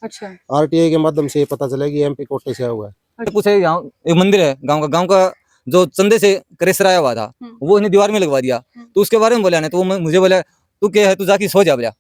अच्छा। आरटीआई के माध्यम से पता चला कि एमपी कोटे से आया हुआ है। पूछे यहाँ एक मंदिर है गांव का जो चंदे से क्रेशराया हुआ था वो इन्हें दीवार में लगवा दिया। तो उसके बारे में बोला नहीं, तो वो मुझे बोला तू क्या है, तू जाके सो जा बोला।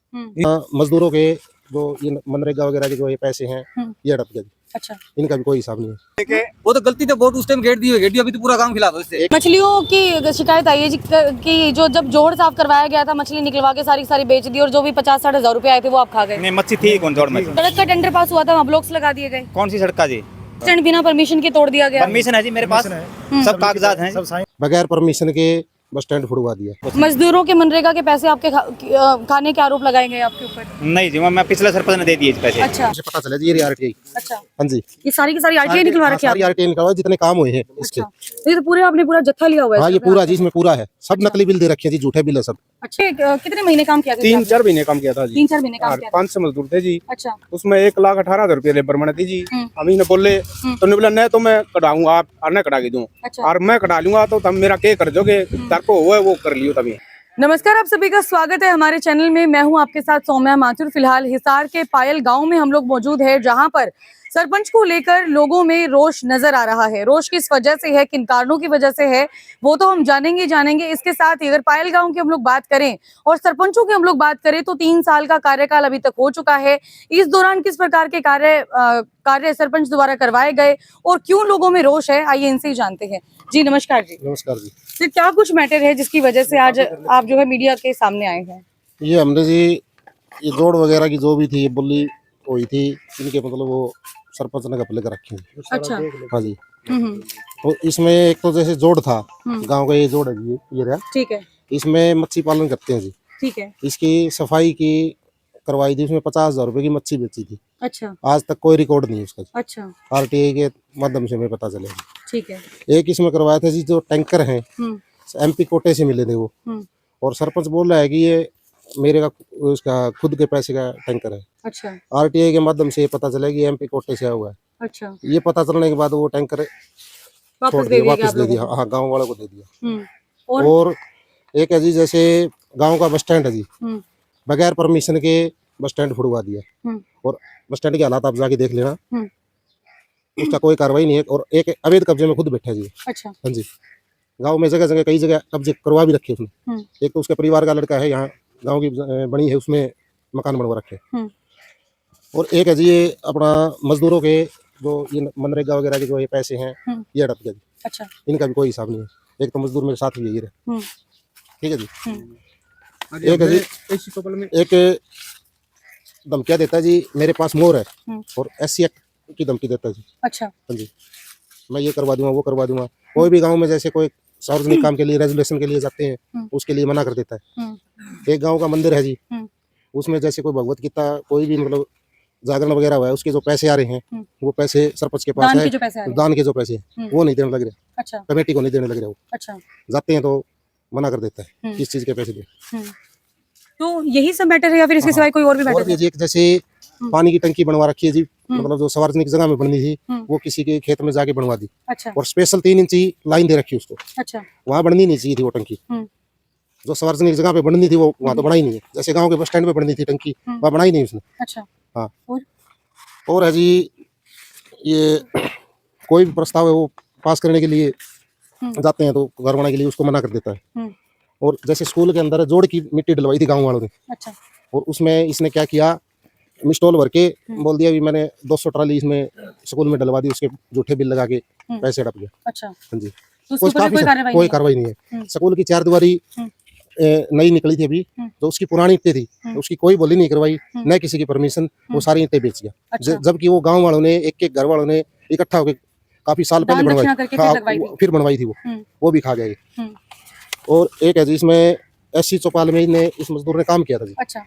मजदूरों के जो ये मनरेगा वगैरह के जो ये पैसे हैं ये हड़प गए। अच्छा। इनका भी कोई हिसाब नहीं है। वो तो गलती तो बहुत उस टाइम गेट दी अभी तो पूरा काम खिलाफ उससे। मछलियों की शिकायत आई है जी कि जो जब जोड़ साफ करवाया गया था मछली निकलवा के सारी बेच दी और जो भी 50-60 हजार रुपए आए थे वो आप खा गए। नहीं, मच्छी थी कौन जोड़ में। सड़क का टेंडर पास हुआ था, वहाँ ब्लॉक्स लगा दिए गए। कौन सी सड़क का जी? बिना परमिशन के तोड़ दिया गया। परमिशन है जी मेरे पास, सब कागजात हैं। बगैर परमिशन के बस स्टैंड फुड़वा दिया। मजदूरों के मनरेगा के पैसे आपके खाने के आरोप लगाए गए आपके ऊपर। नहीं जी, मैं पिछले सरपंच ने दे दिए पैसे। अच्छा। मुझे पता चला जी ये आरटीआई। अच्छा। हाँ जी, ये सारी की सारी आरटीआई निकलवा रखी है। सारी आरटीआई निकलवा जितने काम हुए हैं इसके। ये तो पूरे आपने पूरा जत्था लिया हुआ है। हाँ ये पूरा जी, इसमें पूरा है, सब नकली बिल दे रखे हैं जी, झूठे बिल है सब। अच्छे कितने महीने काम किया? 3-4 महीने काम किया था जी। 3-4 महीने काम किया। 500 मजदूर थे जी। अच्छा। उसमें 1,18,000 रुपये लेबर बने थी जी। अभी ने बोले तो ने बोला नहीं तो मैं कटाऊंगा, आप और कटा के दूं। अच्छा। और मैं कटा लूंगा तो तुम मेरा क्या कर दोगे, तार को हुआ है वो कर लियो तभी। नमस्कार, आप सभी का स्वागत है हमारे चैनल में। मैं हूं आपके साथ सौम्या माथुर। फिलहाल हिसार के पायल गांव में हम लोग मौजूद है, जहां पर सरपंच को लेकर लोगों में रोष नजर आ रहा है। रोष किस वजह से है, किन कारणों की वजह से है, वो तो हम जानेंगे। इसके साथ ही अगर पायल गांव की हम लोग बात करें और सरपंचों की हम लोग बात करें तो 3 साल का कार्यकाल अभी तक हो चुका है। इस दौरान किस प्रकार के कार्य सरपंच द्वारा करवाए गए और क्यों लोगों में रोष है, आइए इनसे ही जानते हैं। जी नमस्कार जी। नमस्कार जी। तो क्या कुछ मैटर है जिसकी वजह से आज आप जो है मीडिया के सामने आए हैं? ये हमने जी ये जोड़ वगैरह की जो भी थी ये बोली हुई थी, इनके मतलब वो सरपंच ने घपले कर रखे हैं। अच्छा। हाँ जी। तो इसमें एक तो जैसे जोड़ था गांव का, ये जोड़ है जी, ये रहा। ठीक है। इसमें मच्छी पालन करते हैं जी। ठीक है। इसकी सफाई की करवाई थी, उसमें 50,000 रुपए की मच्छी बेची थी। अच्छा। आज तक कोई रिकॉर्ड नहीं है उसका। अच्छा। आरटीआई के माध्यम से हमें पता चलेगा। ठीक है। एक इसमें करवाया था जी, जो टैंकर हैं एमपी कोटे से मिले थे वो, और सरपंच बोल रहा है कि ये मेरे का उसका खुद के पैसे का टैंकर है। अच्छा। आरटीआई के माध्यम से पता चला कि एमपी कोटे से आया हुआ है। अच्छा। ये पता चलने के बाद वो टैंकर वापस दे दिया। हाँ, गांव वालों को दे दिया। और एक है जी, जैसे गांव का बस स्टैंड है जी, बगैर परमिशन के बस स्टैंड फुड़वा दिया। और बस स्टैंड के हालात आप जाके देख लेना, उसका कोई कार्रवाई नहीं है। और एक अवैध कब्जे में खुद बैठा जी। अच्छा। हाँ जी, गांव में जगह जगह कई जगह कब्जे करवा भी रखे उसने। एक तो उसके परिवार का लड़का है, यहाँ गांव की बनी है, उसमें मकान बनवा रखे। और एक है जी ये अपना मजदूरों के जो ये मनरेगा वगैरह के जो ये पैसे हैं ये हड़प गए। अच्छा। इनका भी कोई हिसाब नहीं है। एक तो मजदूर मेरे साथ भी है ये रहे। ठीक है जी। एक है जी, एक धमकियाँ देता है जी, मेरे पास मोर है, और SC एक्ट की धमकी देता है जी। अच्छा। हाँ जी, मैं ये करवा दूंगा, वो करवा दूंगा। कोई भी गांव में जैसे कोई सार्वजनिक काम के लिए रेजुलेशन के लिए जाते हैं, उसके लिए मना कर देता है। एक गांव का मंदिर है जी, उसमें जैसे कोई भगवत गीता कोई भी मतलब जागरण वगैरह हुआ है, उसके जो पैसे आ रहे हैं वो पैसे सरपंच के पास है, दान के जो पैसे हैं वो नहीं देने लग रहे। अच्छा। कमेटी को नहीं देने लग रहे वो। अच्छा। जाते हैं तो मना कर देता है किस चीज के पैसे दे। तो यही सब मैटर है या फिर इसके सिवाय कोई और भी मैटर है? एक जैसे पानी की टंकी बनवा रखी है जी, मतलब जो सार्वजनिक जगह में बननी थी वो किसी के खेत में जाके बनवा दी। अच्छा। और स्पेशल 3 इंची लाइन दे रखी उसको। अच्छा। वहाँ बननी नहीं चाहिए थी वो टंकी, जो सार्वजनिक जगह पे बननी थी वो वहाँ तो बनाई नहीं है। जैसे गांव के बस स्टैंड पे बननी थी टंकी, वहाँ बनाई नहीं उसने। अच्छा। हाँ। और है जी, ये कोई भी प्रस्ताव है वो पास करने के लिए जाते हैं तो घर बनाने के लिए उसको मना कर देता है। और जैसे स्कूल के अंदर जोड़ की मिट्टी डलवाई थी गाँव वालों ने। अच्छा। और उसमें इसने क्या किया, मिस्टॉल भर के बोल दिया भी मैंने 200 ट्राली इसमें स्कूल में डलवा दी, उसके झूठे बिल लगा के पैसे हड़प गया। अच्छा। हाँ जी। तो कोई कार्रवाई नहीं है। स्कूल की 4 दीवारी नई निकली थी अभी, तो उसकी पुरानी ईंटें थी, उसकी कोई बोली नहीं करवाई, न किसी की परमिशन, वो सारी ईंटें बेच गया। अच्छा। जबकि वो गाँव वालों ने एक घर वालों ने इकट्ठा होकर काफी साल पहले बनवाई, फिर बनवाई थी वो भी खा गए। और एक है जी, इसमें SC चौपाल में इस मजदूर ने काम किया था जी। अच्छा।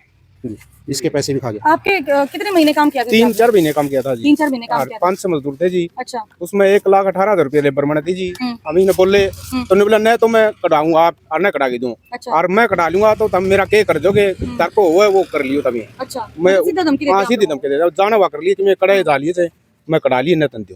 इसके पैसे भी खा गया। आपके कितने महीने काम किया था? 3-4 महीने काम किया था जी। 3-4 महीने काम किया था। 500 मजदूर थे जी। अच्छा। उसमें 1,18,000 रुपये लेबर बने थी जी। अभी ने बोले तो ने बोला नहीं तो मैं कटाऊंगा, आप और कटा के दूं। अच्छा। और मैं कटा लूंगा तो तुम मेरा क्या कर दोगे, तार को हुआ है वो कर लियो तभी। अच्छा। मैं सीधी धमकी दे जाना हुआ कर लिए कि मैं कड़ाई डालिए थे, मैं कटा लिए न तंते,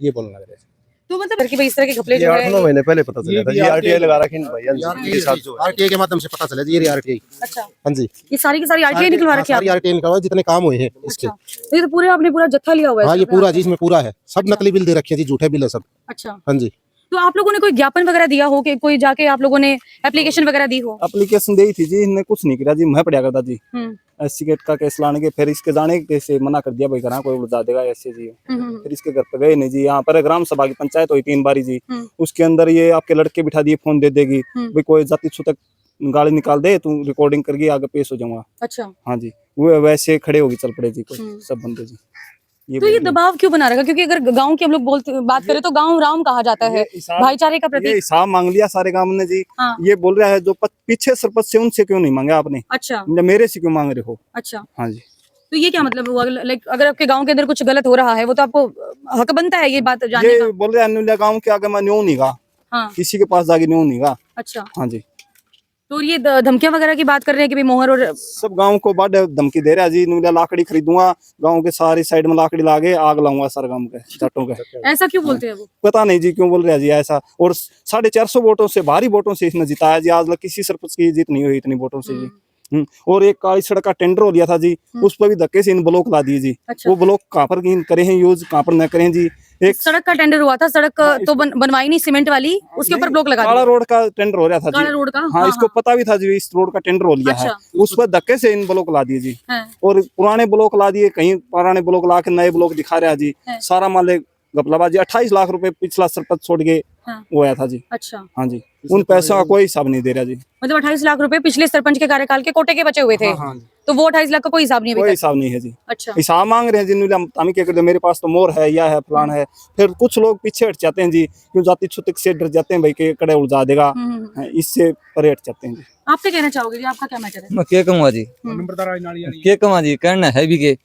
ये बोलने लग रहे। तो मतलब कि भाई इस तरह के घपले ये जो 8-9 है। महीने पहले पता चला था जी आरटीआई लगा रखी है भाई के साथ जो है। आरटीआई के माध्यम से पता चला जी, ये आरटीआई। अच्छा, हाँ जी, ये सारी की सारी आरटीआई निकलवा रखी है सारी आरटीआई निकलवा जितने काम हुए हैं इसके। अच्छा, तो ये तो पूरे आपने पूरा जत्था लिया हुआ है हाँ, ये इसका? पूरा जी इसमें पूरा है, सब नकली बिल दे रखे हैं जी, झूठे बिल है सब। अच्छा, हाँ जी, तो आप लोगों ने कोई ज्ञापन वगैरह दिया हो कि कोई जाके आप लोगों ने एप्लीकेशन वगैरह दी हो? एप्लीकेशन दी थी जी, इनने कुछ नहीं किया जी, मैं पढ़िया करता जी एससी गेट का केस लाने के, फिर इसके जाने के कैसे मना कर दिया भाई घर कोई उलझा देगा ऐसे जी। फिर इसके घर पे गए नहीं जी, यहाँ पर ग्राम सभा की पंचायत हुई 3 बारी जी, उसके अंदर ये आपके लड़के बिठा दिए, फोन दे देगी भाई कोई जाति छूतक गाली निकाल दे, तू रिकॉर्डिंग करके आगे पेश हो जाऊंगा। अच्छा, हाँ जी, वो वैसे खड़े होगी चल पड़े जी कोई सब बंदे जी। तो ये दबाव क्यों बना रखा? क्योंकि अगर गांव की हम लोग बात करें तो गांव राम कहा जाता है, भाईचारे का ये प्रतीक। हिसाब मांग लिया सारे गांव ने जी। हाँ। ये बोल रहा है जो पीछे सरपंच से, उनसे क्यों नहीं मांगा आपने, अच्छा, मेरे से क्यों मांग रहे हो। अच्छा, हाँ जी, तो ये क्या मतलब हुआ? लाइक अगर आपके गांव के अंदर कुछ गलत हो रहा है वो तो आपको हक बनता है ये बात जानने ये का। बोल रहे हैं गांव के आगे मैं न्यू नहीं गा, हाँ, किसी के पास जाके न्यू नहीं गा। अच्छा, हाँ जी, तो ये धमकियां वगैरह की बात कर रहे हैं कि भाई मोहर और सब गांव को बड़ धमकी दे रहा है जी, नुला लाकड़ी खरीदूंगा, गांव के सारी साइड में लाकड़ी लागे आग लाऊंगा सर गांव के जाटों के। ऐसा क्यों बोलते हैं वो? पता नहीं जी क्यों बोल रहा है जी ऐसा, और 450 वोटों से, भारी वोटों से इसने जिताया जी, आज तक किसी सरपंच की जीत नहीं हुई इतनी वोटों से जी। और एक काली सड़क का टेंडर हो लिया था जी, उस पर भी धक्के से इन ब्लॉक ला दिए जी। अच्छा। वो ब्लॉक कहाँ पर करे हैं यूज, कहाँ पर न करें जी। एक सड़क का टेंडर हुआ था, सड़क तो बनवाई नहीं सीमेंट वाली, उसके ऊपर ब्लॉक लगा काला दिया। रोड का टेंडर हो रहा था काला जी। रोड का, हाँ, इसको पता भी था जी इस रोड का टेंडर हो लिया है, अच्छा। उस पर धक्के से इन ब्लॉक ला दिए जी। है। और पुराने ब्लॉक ला दिए, कहीं पुराने ब्लॉक ला के नए ब्लॉक दिखा रहा जी। है। सारा माले गपलाबाजी। 28 लाख रुपए पिछला सरपंच छोड़ के हाँ। वो आया था जी। अच्छा, हाँ जी, उन पैसों का कोई हिसाब नहीं दे रहा जी। मतलब 28 लाख रुपए पिछले सरपंच के कार्यकाल के कोटे के बचे हुए थे। हाँ जी। तो वो 28 लाख का कोई हिसाब नहीं कोई अभी तक। हिसाब नहीं है जी। अच्छा, हिसाब मांग रहे हैं जी, हम क्या करते, मेरे पास तो मोर है, या है फलान है। फिर कुछ लोग पीछे हट जाते हैं जी, क्यों जाति छुतक से डर जाते हैं भाई के कड़े उलझा देगा, इससे परे हट जाते हैं जी। आप क्या कहना चाहोगे जी? आपका क्या मैटर है? मैं क्या कहूँगा जी, क्या कहूँगा जी, कहना है भी के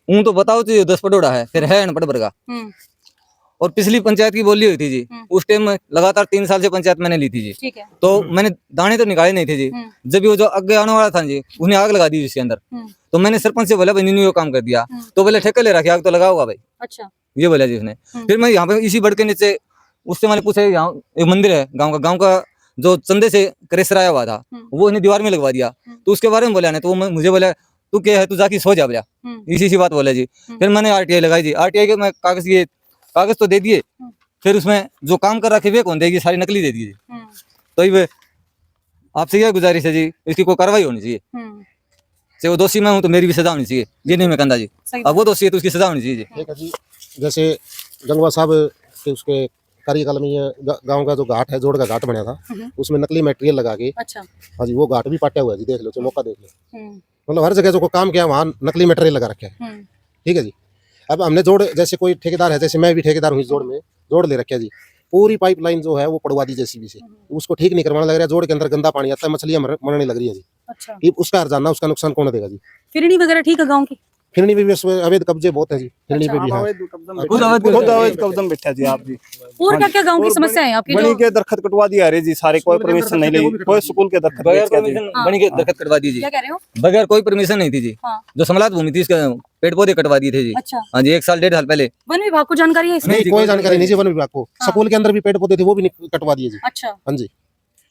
ऊँ तो बताओ तो 10 पटोड़ा है, फिर है अनपढ़ वर्गा। और पिछली पंचायत की बोली हुई थी जी, उस टाइम में लगातार 3 साल से पंचायत मैंने ली थी जी। ठीक है। तो मैंने दाने तो निकाले नहीं थे जी। जब वो जो आगे आने वाला था जी, उन्हें आग लगा दी इसके अंदर। तो मैंने सरपंच से बोला भाई नीनू ये काम कर दिया, तो बोले ठेका ले रखी आग तो लगाओगा भाई, अच्छा, ये बोला जी उसने। फिर मैं यहाँ पे इसी बड़ के नीचे उससे मैंने पूछा, यहाँ एक मंदिर है गाँव का जो चंदे से करेसराया हुआ था, वो इन्हें दीवार में लगवा दिया। तो उसके बारे में बोला नहीं, तो वो मुझे बोला तू क्या है, तू जाके सो जा, बोला इसी बात बोला जी। फिर मैंने आरटीआई लगाई जी, आरटीआई के मैं कागज तो दे दिए, फिर उसमें जो काम कर रखे वे कौन देगी, सारी नकली दे दी। तो ये आपसे यह गुजारिश है जी, इसकी कोई कार्रवाई होनी चाहिए। चाहे वो दोषी मैं हूँ तो मेरी भी सजा होनी चाहिए, ये नहीं मैं कहता जी। अब वो दोषी है तो उसकी सजा होनी चाहिए जी। ठीक है जी, जैसे गंगवा साहब के उसके कार्यकाल में ये गांव का जो घाट है, जोड़ का घाट बना था, उसमें नकली मटेरियल लगा के, अच्छा, हाँ जी, वो घाट भी पाटा हुआ है जी, देख लो, चाहे मौका देख लो। मतलब हर जगह जो काम किया वहाँ नकली मटेरियल लगा रखे है। ठीक है जी। अब हमने जोड़, जैसे कोई ठेकेदार है, जैसे मैं भी ठेकेदार हूँ, जोड़ में जोड़ ले रखे जी, पूरी पाइपलाइन जो है वो पड़वा दी जेसीबी से, उसको ठीक नहीं करवाना लग रहा है। जोड़ के अंदर गंदा पानी आता है, मछलियां मरने लग रही है जी। अच्छा, ये उसका हर्जाना, उसका नुकसान कौन देगा जी? फिरनी वगैरह ठीक है गाँव की? फिरनी पे भी अवैध कब्जे बहुत है जी, फिरनी पे भी है। खुद अवैध कब्जा बैठा जी आप जी। और क्या क्या गाँव की समस्या है आपकी? बनी के दरखत कटवा दिया अरे जी, सारे कोई परमिशन नहीं ली, कोई स्कूल के दरखत बगैर बेच दिया जी। परमिशन बनी के दरखत कटवा दी जी, क्या कह रहे हो? बगैर कोई परमिशन नहीं थी जी। हाँ। जो समलात भूमि थी इसके पेड़ पौधे कटवा दिए थे जी। अच्छा, हाँ जी, 1 साल 1.5 साल पहले। वन विभाग को जानकारी है इसमें? नहीं, कोई जानकारी नहीं जी वन विभाग को। स्कूल के अंदर भी पेड़ पौधे थे, वो भी कटवा दिए जी। अच्छा, हाँ जी,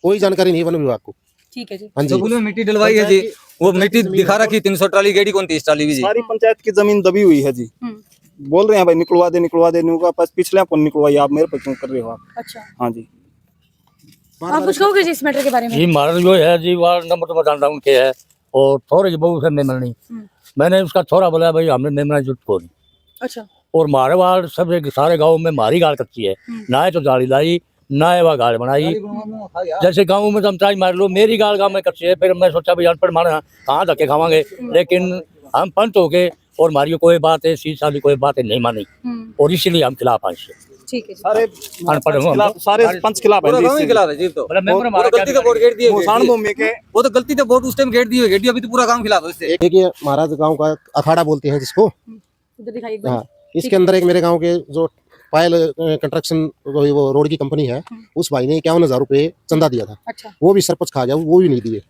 कोई जानकारी नहीं वन विभाग को। ठीक है जी। हाँ जी, स्कूल में मिट्टी डलवाई है जी, वो मिट्टी दिखा रखी 300 ट्राली गेड़ी कौन 30 ट्राली भी जी। सारी पंचायत की जमीन दबी हुई है जी। बोल रहे हैं भाई निकलवा दे निकलवा दे, पिछले आप निकलवाइए, आप मेरे पे क्यों कर रहे हो आप? अच्छा, हाँ जी, आप कुछ कहोगे जी इस मैटर के बारे में? जी हमारा जो है जी वार्ड नंबर तो मैं जानता हूँ उनके है, और थोड़े जी बहुत है मेमन नहीं। मैंने उसका थोड़ा बोला भाई हमने मेमना जुट को नहीं। अच्छा, और हमारे वार्ड सब सारे गाँव में हमारी गाड़ कच्ची है, ना है तो जाली लाई, ना है वह गाड़ बनाई। जैसे गाँव में तुम चाय मार लो, मेरी गाड़ गाँव में कच्ची है, फिर मैं सोचा भाई अनपढ़ मारे कहाँ धक्के खावांगे, लेकिन हम पंच हो गए और हमारी कोई बात है सी साली कोई बात है नहीं मानी, और इसीलिए हम खिलाफ आए इससे। ठीक है जी। सारे अनपढ़ सारे पंच खिलाफ पूरा है गांव ही जी। खिलाफ है जी। तो मेंबर गलती तो वोट गेट दिए, मुसान भूमि के वो तो गलती तो वोट उस टाइम गेट दिए गेट, अभी तो पूरा गांव खिलाफ है उससे। एक ये महाराज गांव का अखाड़ा बोलते हैं जिसको, इधर दिखाइए एक बार। हाँ, इसके अंदर एक मेरे गांव के जो पायल कंस्ट्रक्शन वो रोड की कंपनी है, उस भाई ने 51,000 रुपये चंदा दिया था। अच्छा, वो भी सरपंच खा गया, वो भी नहीं दिए।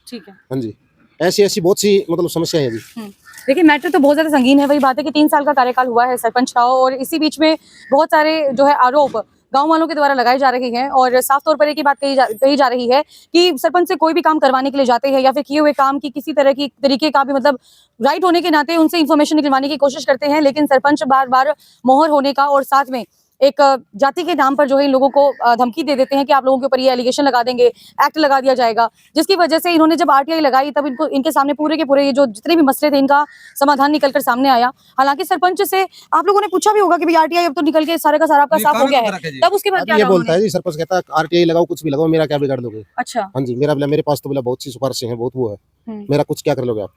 ठीक है। हाँ जी, ऐसी ऐसी बहुत सी मतलब समस्याएं हैं जी। देखिए मैटर तो बहुत ज्यादा संगीन है। वही बात है कि 3 साल का कार्यकाल हुआ है सरपंच का और इसी बीच में बहुत सारे जो है आरोप गांव वालों के द्वारा लगाए जा रहे हैं और साफ तौर पर एक ही बात कही जा रही है कि सरपंच से कोई भी काम करवाने के लिए जाते हैं या फिर किए हुए काम की किसी तरह की तरीके का भी मतलब राइट होने के नाते उनसे इन्फॉर्मेशन निकलवाने की कोशिश करते हैं, लेकिन सरपंच बार बार मोहर होने का और साथ में एक जाति के नाम पर जो है इन लोगों को धमकी दे देते हैं कि आप लोगों के ऊपर ये एलिगेशन लगा देंगे, एक्ट लगा दिया जाएगा, जिसकी वजह से इन्होंने जब आरटीआई लगाई तब इनको इनके सामने पूरे के पूरे ये जो जितने भी मसले थे इनका समाधान निकलकर सामने आया। हालांकि सरपंच से आप लोगों ने पूछा भी होगा कि भाई आरटीआई अब तो निकल के सारा का सारा आपका साफ हो गया है, तब उसके बाद क्या ये कहा बोलता है उन्होंने? जी, सरपंच कहता है आरटीआई लगाओ, कुछ भी लगाओ, मेरा क्या बिगाड़ लोगे। अच्छा। हाँ जी, मेरा बोला मेरे पास तो बोला बहुत सी सिफारिशें हैं, बहुत वो है, मेरा कुछ क्या कर लोगे आप,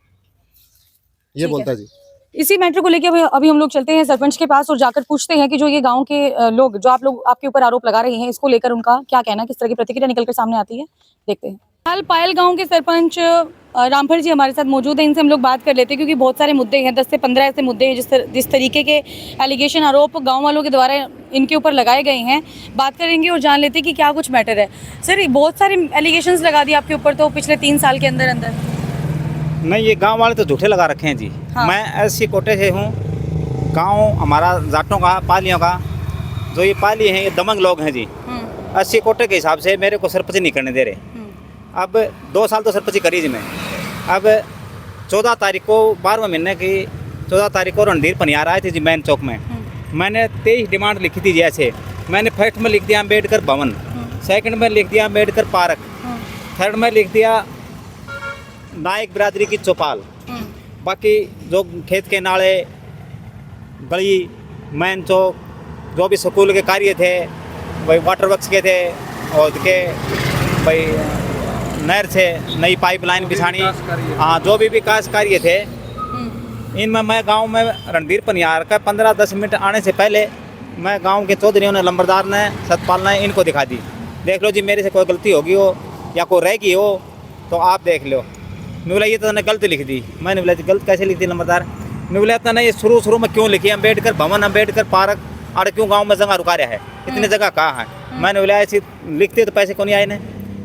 ये ठीक बोलता है जी। इसी मैटर को लेकर अभी हम लोग चलते हैं सरपंच के पास और जाकर पूछते हैं कि जो ये गांव के लोग जो आप लोग आपके ऊपर आरोप लगा रहे हैं इसको लेकर उनका क्या कहना, किस तरह की प्रतिक्रिया निकलकर सामने आती है, देखते हैं। फिलहाल पायल गांव के सरपंच रामफल जी हमारे साथ मौजूद हैं, इनसे हम लोग बात कर लेते हैं क्योंकि बहुत सारे मुद्दे हैं, 10 से 15 ऐसे मुद्दे हैं जिस तरीके के एलिगेशन आरोप गाँव वालों के द्वारा इनके ऊपर लगाए गए हैं। बात करेंगे और जान लेते हैं कि क्या कुछ मैटर है। सर बहुत सारे एलिगेशंस लगा दिए आपके ऊपर तो पिछले 3 साल के अंदर अंदर। नहीं, ये गांव वाले तो झूठे लगा रखे हैं जी। हाँ। मैं ऐसी कोटे से हूँ, गांव हमारा जाटों का, पालियों का, जो ये पाली हैं ये दमंग लोग हैं जी। 80 कोटे के हिसाब से मेरे को सरपंच नहीं करने दे रहे। अब 2 साल तो सरपंची करी जी मैं। अब 14 तारीख को 12वें महीने की 14 तारीख को रणधीर पनियार आए थे जी मैन चौक में। मैंने 23 डिमांड लिखी थी जी। ऐसे मैंने फर्स्ट में लिख दिया अम्बेडकर भवन, सेकंड में लिख दिया अम्बेडकर पार्क, थर्ड में लिख दिया नायक बिरादरी की चौपाल, बाकी जो खेत के नाले, गली, मैन चौक, जो भी स्कूल के कार्य थे, वही वाटर वर्क्स के थे और के भाई नहर से नई पाइपलाइन बिछानी, हाँ जो भी विकास कार्य थे इनमें मैं गांव में रणधीर पनियार का 15-10 मिनट आने से पहले मैं गांव के चौधरियों ने, लंबरदार ने, सतपाल ने इनको दिखा दी। देख लो जी, मेरे से कोई गलती होगी हो या कोई रह गई हो तो आप देख लो। मैं बोला ये तो ने गलत लिख दी। मैंने बोला गलत कैसे लिख दी लंबरदार? मैं बोला इतना नहीं, शुरू में क्यों लिखी अम्बेडकर भवन, अम्बेडकर पार्क, और क्यों गांव में जगह रुका रहा है, इतनी जगह कहाँ है? मैंने बोला ऐसी लिखते तो पैसे क्यों नहीं आए ने,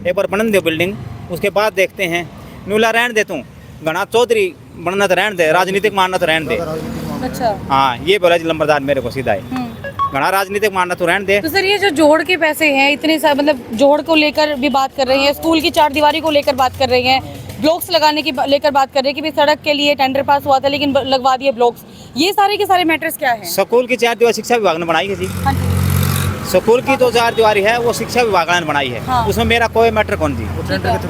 एक बार बनन दो बिल्डिंग, उसके बाद देखते हैं। मैं बोला रहने दे, तू घना चौधरी बनना तो रहने दे, राजनीतिक मानना तो रहने दे। अच्छा। हाँ ये बोला जी लंबरदार मेरे को सीधा है, घना राजनीतिक मानना तो रहने दे। तो सर ये जो जोड़ के पैसे हैं इतने मतलब जोड़ को लेकर भी बात कर रहे हैं, स्कूल की 4 दीवारी को लेकर बात कर रहे हैं, ब्लॉक्स लगाने की लेकर बात कर रहे हैं कि भाई सड़क के लिए टेंडर पास हुआ था लेकिन लगवा दिए ब्लॉक्स, ये सारे के सारे मैटर्स क्या हैं? स्कूल की 4 दीवारी शिक्षा विभाग ने बनाई है जी। हाँ जी। स्कूल की तो 4 दीवारी है वो शिक्षा विभाग ने बनाई है। हाँ। उसमें मेरा कोई मैटर कौन जी,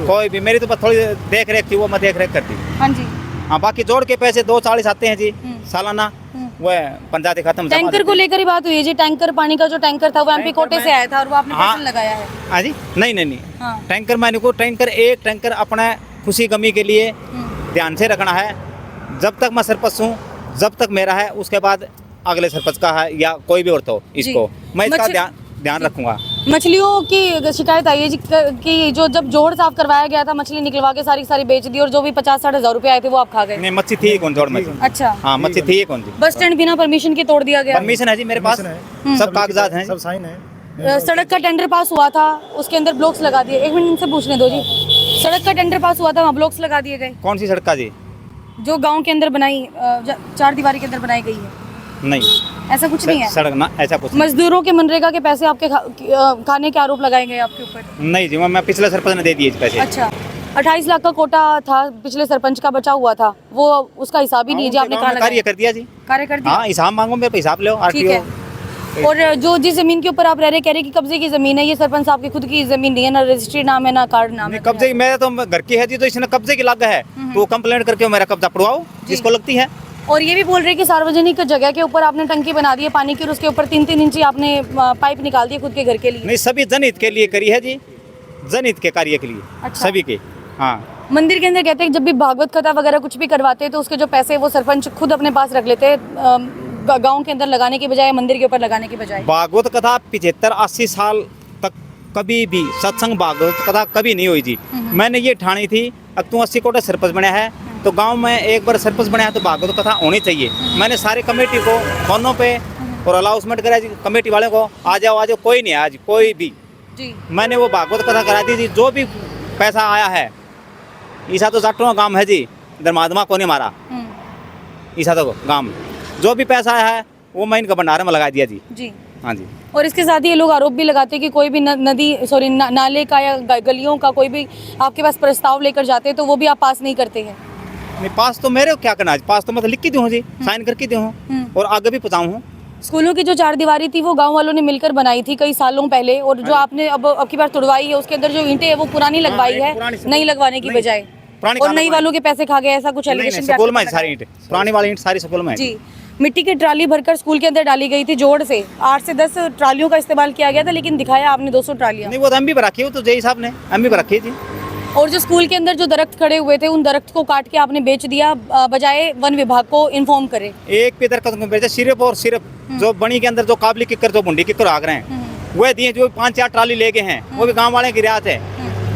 कोई भी, मेरी तो बस थोड़ी देख रेख थी, वो मैं देख रेख करती। हाँ जी। हाँ बाकी जोड़ के पैसे 240 आते हैं जी सालाना, वो पंचायती खत्म। टैंकर को लेकर ही बात हुई है जी, टैंकर पानी का जो टैंकर था वो एमपी कोटे से आया था और वो आपने हाँ। पैसा लगाया है। हाँ जी, नहीं हाँ। टैंकर मैंने को टैंकर एक टैंकर अपना खुशी गमी के लिए ध्यान से रखना है। जब तक मैं सरपंच हूँ, जब तक मेरा है, उसके बाद अगले सरपंच का है या कोई भी और तो इसको मैं इसका ध्यान रखूंगा। मछलियों की शिकायत आई है जी कि जो जब जोड़ साफ करवाया गया था मछली निकलवा के सारी बेच दी और जो भी 50-60 हजार रुपए आए थे वो आप खा गए। नहीं मच्छी थी कौन जोड़ में? अच्छा। हाँ मच्छी थी कौन जी? बस स्टैंड बिना परमिशन के तोड़ दिया गया। परमिशन है जी मेरे पास, सब कागजात हैं, सब साइन है। सड़क का टेंडर पास हुआ था, उसके अंदर ब्लॉक्स लगा दिए। 1 मिनट इनसे पूछने दो जी, सड़क का टेंडर पास हुआ था, वहाँ ब्लॉक्स लगा दिए गए। कौन सी सड़क का जी? जो गांव के अंदर बनाई 4 दीवारी के अंदर बनाई गई है। नहीं ऐसा कुछ नहीं है सड़क ना, ऐसा कुछ मजदूरों के मनरेगा के पैसे आपके खाने के आरोप लगाए गए आपके ऊपर? नहीं जी, मैं पिछले सरपंच ने दे दिए पैसे। अच्छा, 28 लाख का कोटा था पिछले सरपंच का बचा हुआ था, वो उसका हिसाब ही नहीं है जी, आपने कहा कार्य कर दिया जी, कार्य कर दिया। हाँ हिसाब मांगो, मेरे हिसाब लो ठीक है। और जो जिस जमीन के ऊपर आप रह रहे कह रहे कि कब्जे की जमीन है, ये सरपंच साहब की खुद की जमीन नहीं है, ना रजिस्ट्री नाम है ना कार्ड नाम है। कब्जे मेरा तो घर की है जी, तो इसने कब्जे की लग है तो कंप्लेंट करके मेरा कब्जा पड़वाओ जिसको लगती है। और ये भी बोल रहे कि सार्वजनिक जगह के ऊपर आपने टंकी बना दी है पानी की और उसके ऊपर 3-3 इंची आपने पाइप निकाल दी खुद के घर के लिए। नहीं सभी जनहित के लिए करी है जी, जनहित के कार्य के लिए। अच्छा। सभी के। हाँ मंदिर के अंदर कहते हैं जब भी भागवत कथा वगैरह कुछ भी करवाते हैं तो उसके जो पैसे वो सरपंच खुद अपने पास रख लेते हैं, गांव के अंदर लगाने के बजाय मंदिर के ऊपर लगाने के बजाय। भागवत कथा 75-80 साल तक कभी भी सत्संग भागवत कथा कभी नहीं हुई जी। मैंने ये ठानी थी अब तू 80 कोटे सरपंच बना है तो गांव में एक बार सरपंच बना है तो भागवत कथा होनी चाहिए। मैंने सारी कमेटी को फोनों पे और अनाउंसमेंट करा जी कमेटी वाले को, आ जाओ, कोई नहीं आज कोई भी जी। मैंने वो भागवत कथा करा दी जी। जो भी पैसा आया है, ईसा तो जाटों का काम है जी, इधर महात्मा को नहीं मारा। ईसा तो गाँव में जो भी पैसा आया है वो मैं इनका भंडारे में लगा दिया जी। जी। हाँ जी। और इसके साथ ही ये लोग आरोप भी लगाते हैं कि कोई भी नाले का या गलियों का कोई भी आपके पास प्रस्ताव लेकर जाते हैं तो वो भी आप पास नहीं करते हैं। नहीं, पास तो मेरे को क्या करना है, पास तो मैं तो लिख के दूँ जी, साइन करके दूँ और आगे भी पहुँचाऊँ हूँ। स्कूलों की जो चारदीवारी थी वो गांव वालों ने मिलकर बनाई थी कई सालों पहले, और जो आपने अब की बार तुड़वाई है उसके अंदर जो ईंटें है वो पुरानी लगवाई है, नई लगवाने की बजाय, और नई वालों के पैसे खा गए, ऐसा कुछ एलिगेशन स्कूल में सारी ईंट, पुरानी वाली ईंट सारी स्कूल में। जी। मिट्टी की ट्राली भरकर स्कूल के अंदर डाली गई थी जोड़ से, 8 से 10 ट्रालियों का इस्तेमाल किया गया था, लेकिन दिखाया आपने 200 ट्रालियां। नहीं वो तो हम भी रखी हो, तो जय साहब ने हम भी रखी थी। और जो स्कूल के अंदर जो दरख्त खड़े हुए थे उन दरख्त को काट के आपने बेच दिया बजाय वन विभाग को इन्फॉर्म करे। एक पे दरख्त को बेचा, सिर्फ और सिर्फ जो बनी के अंदर जो काबली किक्कर जो बुंडी किक्कर आग रहे हैं वह दिए, जो 5-4 ट्राली ले गए हैं वो भी गाँव वाले की रियायत है,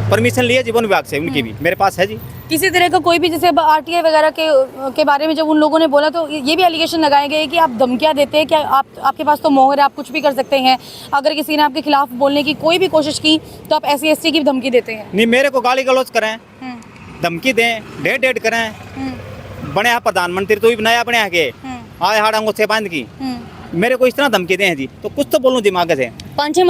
परमिशन लिए जी वन विभाग से, उनकी भी मेरे पास है जी। किसी तरह का कोई भी, जैसे आरटीआई वगैरह के बारे में जब उन लोगों ने बोला तो ये भी एलिगेशन लगाए गए कि आप धमकियां देते हैं, कि आपके पास तो मोहर है, आप कुछ भी कर सकते हैं, अगर किसी ने आपके खिलाफ बोलने की कोई भी कोशिश की तो आप SC ST की भी धमकी देते हैं। नहीं, मेरे को गाली गलौज करें, धमकी दें, डेट करें, बने आप प्रधानमंत्री तो भी नया बने आगे आए हाड़ अंगूठे बांध की, मेरे को इस तरह धमकी दें जी, तो कुछ तो बोलूं दिमाग से। 5-6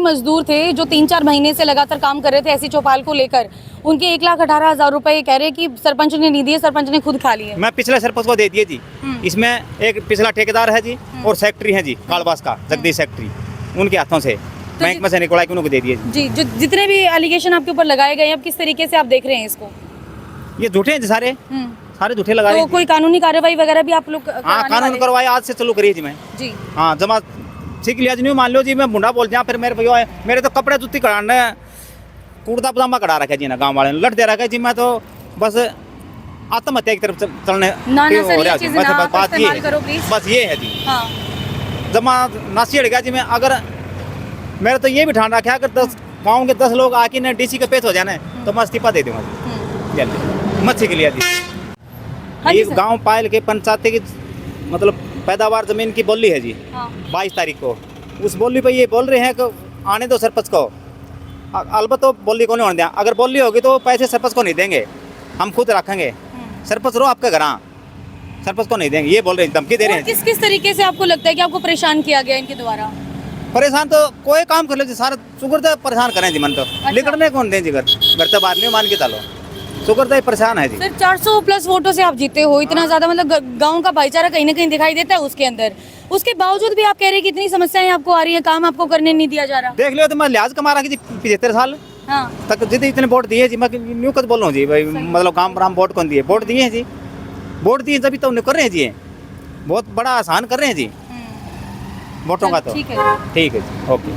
मजदूर थे जो 3-4 महीने से लगातार काम कर रहे थे SC चौपाल को लेकर, उनके 1,18,000 रुपए कह रहे कि सरपंच ने नहीं दिए, सरपंच ने खुद खा लिए। मैं पिछले सरपंच को दे दिए जी, इसमें एक पिछला ठेकेदार है जी और सेक्रेटरी है जी कालबास का, जगदीश सेक्रेटरी, उनके हाथों से बैंक में से निकला के उनको दे दिए जी। जो जितने भी एलिगेशन आपके ऊपर लगाए गए हैं, आप किस तरीके से आप देख रहे हैं इसको? ये झूठे हैं जी, सारे झूठे लगा रहे तो हैं। कोई कानूनी कार्रवाई वगैरह भी आप लोग हाँ, कानून करवाई आज से चालू करिए जी मैं जी। हाँ, जमा सीख लिया जी, नहीं मान लो जी मैं बुढ़ा बोल जाऊँ, फिर मेरे भैया मेरे तो कपड़े जूती कड़ाने कुर्ता पजामा कड़ा रखा जी ना, गाँव वाले ने लट दे रखा जी, मैं तो बस आत्महत्या की तरफ चलने ना हो सर, रहा ये जी। चीज़ें ना आप बात ये इस्तेमाल करो प्लीज। बस ये है जी। हाँ। जमा नासी हट गया जी, मैं अगर मेरे तो ये भी ठान रखा है, अगर 10 गाँव के 10 लोग आके ना DC का पेश हो जाना है तो मैं इस्तीफा दे दूंगा जी, जल्दी मत सीख लिया जी। हाँ जी ये सर। गांव पायल के पंचायत की मतलब पैदावार जमीन की बोली है जी, हाँ। 22 तारीख को उस बोली पे ये बोल रहे हैं कि आने दो सरपंच को, अलबत्त तो बोली को नहीं होने दिया, अगर बोली होगी तो पैसे सरपंच को नहीं देंगे, हम खुद रखेंगे, सरपंच रो आपके घर, सरपंच को नहीं देंगे, ये बोल रहे हैं, धमकी दे रहे हैं। किस तरीके से आपको लगता है कि आपको परेशान किया गया इनके द्वारा? परेशान तो कोई काम कर लो जी, सारा शुगर तो परेशान करें जी, मन तो लिखने कौन दें जी, घर तो बात नहीं मान के चलो, शुगर तो परेशान है जी। सर 400+ वोटों से आप जीते हो, इतना ज्यादा मतलब गांव का भाईचारा कहीं ना कहीं दिखाई देता है उसके अंदर, उसके बावजूद भी आप कह रहे हैं कि इतनी समस्याएं आपको आ रही हैं, काम आपको करने नहीं दिया जा रहा। देख लियो तो मैं लिहाज कमा रहा जी 75 साल तक जितने इतने वोट दिए जी, मैं न्यू कद बोल रहा हूँ जी भाई, मतलब काम पर हम वोट कौन दिए, वोट दिए हैं जी, वोट दिए तभी तो कर रहे हैं जी, बहुत बड़ा आसान कर रहे हैं जी वोटों का। तो ठीक है जी, ओके।